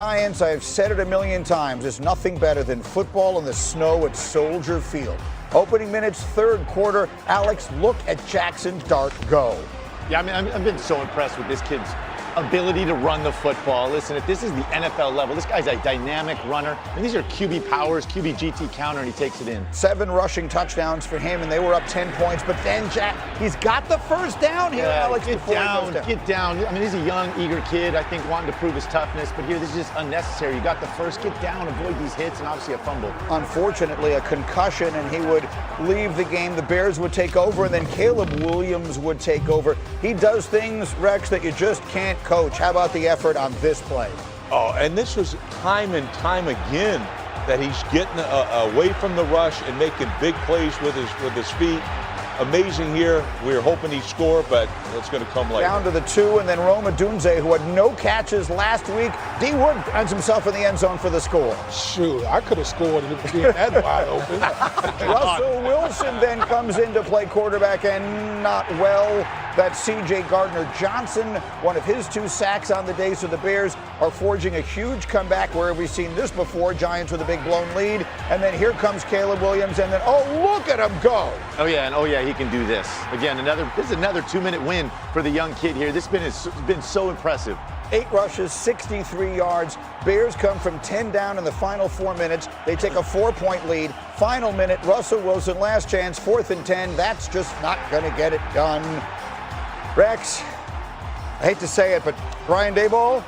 Giants, I've said it a million times, is nothing better than football in the snow at Soldier Field. Opening minutes, third quarter. Alex, look at Jackson Dart go. Yeah, I mean, I've been so impressed with this kid's ability to run the football. Listen, if this is the NFL level, this guy's a dynamic runner. And these are QB powers, QB GT counter, and he takes it in. 7 rushing touchdowns for him, and they were up 10 points. But then, he's got the first down here, Alex. Get down. I mean, he's a young, eager kid, I think, wanting to prove his toughness. But here, this is just unnecessary. You got the first. Get down, avoid these hits, and obviously a fumble. Unfortunately, a concussion, and he would leave the game. The Bears would take over, and then Caleb Williams would take over. He does things, Rex, that you just can't coach. How about the effort on this play? Oh, and this was time and time again that he's getting away from the rush and making big plays with his feet. Amazing here. We were hoping he'd score, but it's going to come later. Down to the 2, and then Rome Odunze, who had no catches last week. D. Wood finds himself in the end zone for the score. Shoot, I could have scored if it was that wide open. Russell Wilson then comes in to play quarterback, and not well. That's C.J. Gardner-Johnson, one of his 2 sacks on the day. So the Bears are forging a huge comeback. Where have we seen this before? Giants with a big blown lead. And then here comes Caleb Williams, and then, oh, look at him go. Oh, yeah, he can do this. Again, this is another 2-minute win for the young kid here. This has been so impressive. 8 rushes, 63 yards. Bears come from 10 down in the final 4 minutes. They take a 4-point lead. Final minute, Russell Wilson, last chance, 4th and 10. That's just not going to get it done. Rex, I hate to say it, but Brian Daboll,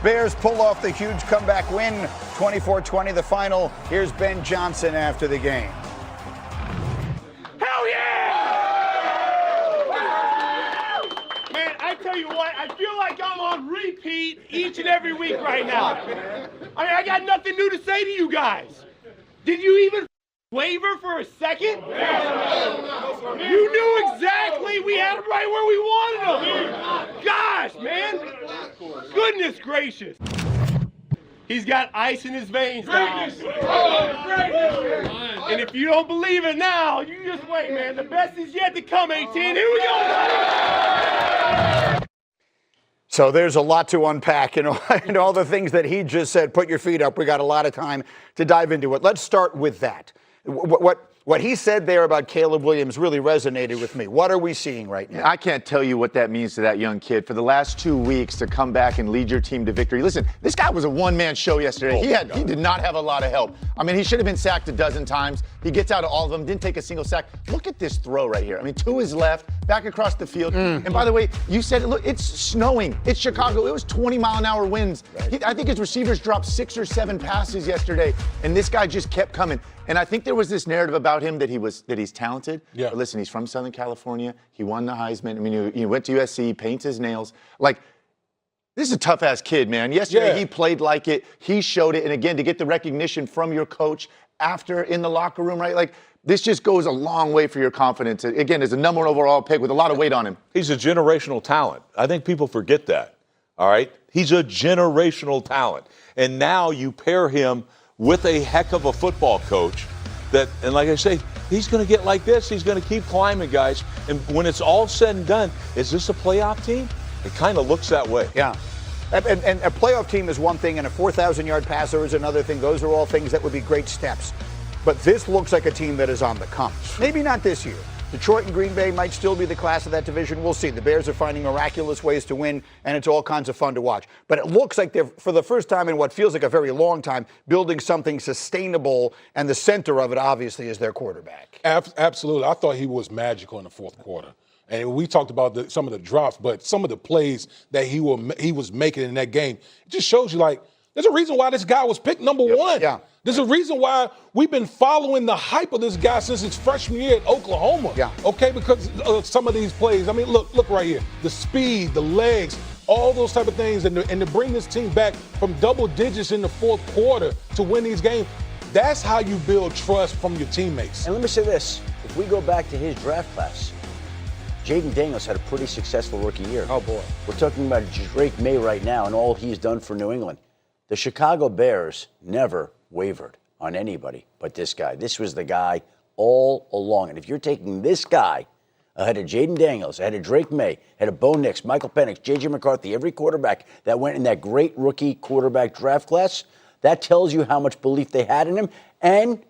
Bears pull off the huge comeback win, 24-20 the final. Here's Ben Johnson after the game. Hell yeah! Man, I tell you what, I feel like I'm on repeat each and every week right now. I mean, I got nothing new to say to you guys. Did you even waver for a second? You knew exactly we had him right where we wanted him. Gosh, man. Goodness gracious. He's got ice in his veins now. And if you don't believe it now, you just wait, man. The best is yet to come, 18. Here we go. So there's a lot to unpack, and all the things that he just said. Put your feet up. We got a lot of time to dive into it. Let's start with that. What he said there about Caleb Williams really resonated with me. What are we seeing right now? I can't tell you what that means to that young kid. For the last 2 weeks to come back and lead your team to victory. Listen, this guy was a one-man show yesterday. He did not have a lot of help. I mean, he should have been sacked a dozen times. He gets out of all of them, didn't take a single sack. Look at this throw right here. I mean, to his left, back across the field. And by the way, you said, look, it's snowing. It's Chicago. It was 20-mile-an-hour winds. Right. I think his receivers dropped 6 or 7 passes yesterday, and this guy just kept coming. And I think there was this narrative about him that he's talented. Yeah. But listen, he's from Southern California. He won the Heisman. I mean, he went to USC, he paints his nails. Like, this is a tough-ass kid, man. Yesterday, he played like it. He showed it. And again, to get the recognition from your coach after in the locker room, right? Like, this just goes a long way for your confidence. Again, as a #1 overall pick with a lot of weight on him. He's a generational talent. I think people forget that, all right? He's a generational talent. And now you pair him with a heck of a football coach and like I say, he's going to get like this. He's going to keep climbing, guys. And when it's all said and done, is this a playoff team? It kind of looks that way. Yeah. And a playoff team is one thing, and a 4,000-yard passer is another thing. Those are all things that would be great steps. But this looks like a team that is on the come. Maybe not this year. Detroit and Green Bay might still be the class of that division. We'll see. The Bears are finding miraculous ways to win, and it's all kinds of fun to watch. But it looks like they're, for the first time in what feels like a very long time, building something sustainable, and the center of it, obviously, is their quarterback. Absolutely. I thought he was magical in the fourth quarter. And we talked about some of the drops, but some of the plays that he was making in that game, it just shows you, like, there's a reason why this guy was picked #1. Yeah. There's a reason why we've been following the hype of this guy since his freshman year at Oklahoma. Yeah. Okay, because of some of these plays. I mean, look right here. The speed, the legs, all those type of things. And to bring this team back from double digits in the fourth quarter to win these games, that's how you build trust from your teammates. And let me say this. If we go back to his draft class, Jaden Daniels had a pretty successful rookie year. Oh, boy. We're talking about Drake May right now and all he's done for New England. The Chicago Bears never wavered on anybody but this guy. This was the guy all along. And if you're taking this guy ahead of Jaden Daniels, ahead of Drake May, ahead of Bo Nix, Michael Penix, J.J. McCarthy, every quarterback that went in that great rookie quarterback draft class, that tells you how much belief they had in him. And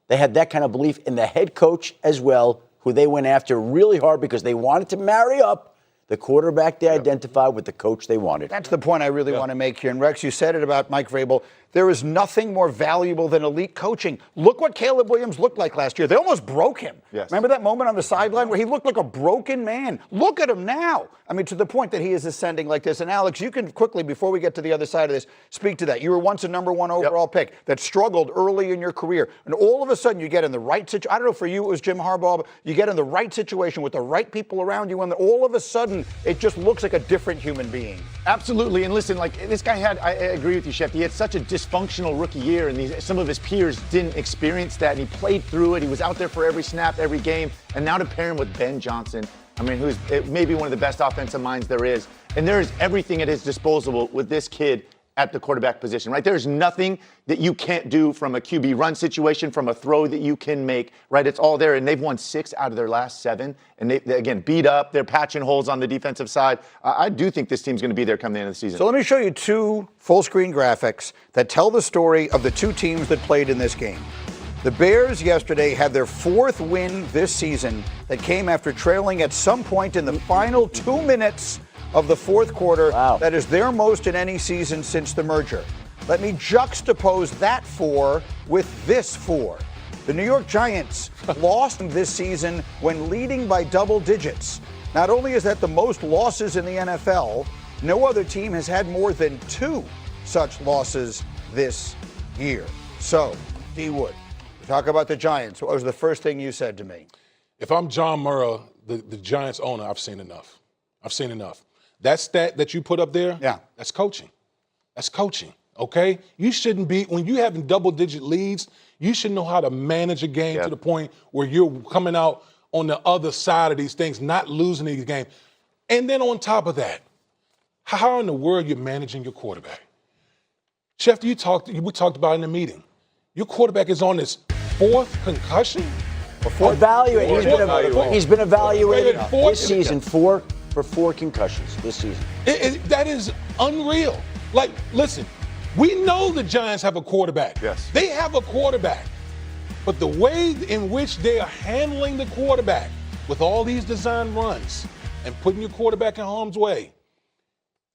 they had that kind of belief in the head coach as well, who they went after really hard because they wanted to marry up the quarterback they identified with the coach they wanted. That's the point I really want to make here. And Rex, you said it about Mike Vrabel. There is nothing more valuable than elite coaching. Look what Caleb Williams looked like last year. They almost broke him. Yes. Remember that moment on the sideline where he looked like a broken man? Look at him now. I mean, to the point that he is ascending like this. And Alex, you can quickly, before we get to the other side of this, speak to that. You were once a number 1 overall pick that struggled early in your career. And all of a sudden you get in the right situation. I don't know, for you it was Jim Harbaugh, but you get in the right situation with the right people around you, and all of a sudden it just looks like a different human being. Absolutely. And listen, like this guy I agree with you, Chef. He had such a dysfunctional rookie year, and some of his peers didn't experience that, and he played through it. He was out there for every snap, every game. And now to pair him with Ben Johnson, I mean, who's maybe one of the best offensive minds there is. And there is everything at his disposal with this kid at the quarterback position, right? There's nothing that you can't do from a QB run situation, from a throw that you can make, right? It's all there. And they've won 6 out of their last 7. And they again, beat up. They're patching holes on the defensive side. I do think this team's going to be there come the end of the season. So let me show you 2 full-screen graphics that tell the story of the 2 teams that played in this game. The Bears yesterday had their 4th win this season that came after trailing at some point in the final 2 minutes of the 4th quarter. Wow. That is their most in any season since the merger. Let me juxtapose that 4 with this 4. The New York Giants lost this season when leading by double digits. Not only is that the most losses in the NFL, no other team has had more than 2 such losses this year. So, D. Wood, talk about the Giants. What was the first thing you said to me? If I'm John Murrah, the Giants owner, I've seen enough. I've seen enough. That stat that you put up there, that's coaching. That's coaching, okay? You shouldn't be, when you're having double-digit leads, you should know how to manage a game to the point where you're coming out on the other side of these things, not losing these games. And then on top of that, how in the world you're managing your quarterback? Chef, we talked about in the meeting. Your quarterback is on his 4th concussion? He's been evaluated this season for 4 concussions this season. That is unreal. Like, listen, we know the Giants have a quarterback. Yes. They have a quarterback. But the way in which they are handling the quarterback with all these design runs and putting your quarterback in harm's way,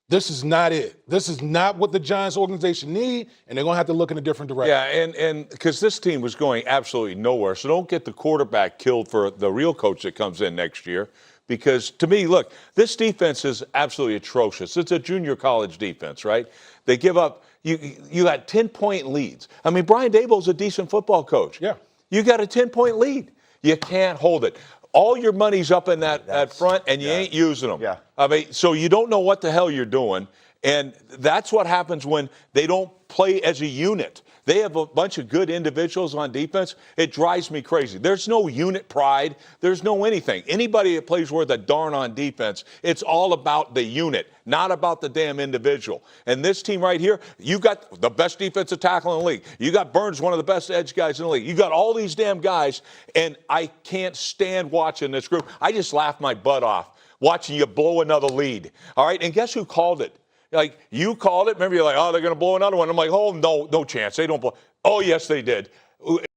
this is not it. This is not what the Giants organization need, and they're going to have to look in a different direction. Yeah, and because this team was going absolutely nowhere, so don't get the quarterback killed for the real coach that comes in next year. Because to me, look, this defense is absolutely atrocious. It's a junior college defense, right? They give up, you got 10-point leads. I mean, Brian Daboll's a decent football coach. Yeah. You got a 10-point lead. You can't hold it. All your money's up in that front, and you ain't using them. Yeah. I mean, so you don't know what the hell you're doing. And that's what happens when they don't play as a unit. They have a bunch of good individuals on defense. It drives me crazy. There's no unit pride. There's no anything. Anybody that plays worth a darn on defense, it's all about the unit, not about the damn individual. And this team right here, you got the best defensive tackle in the league. You got Burns, one of the best edge guys in the league. You got all these damn guys, and I can't stand watching this group. I just laugh my butt off watching you blow another lead. All right, and guess who called it? Like, you called it. Remember, you're like, oh, they're going to blow another one. I'm like, oh, no chance. They don't blow. Oh, yes, they did.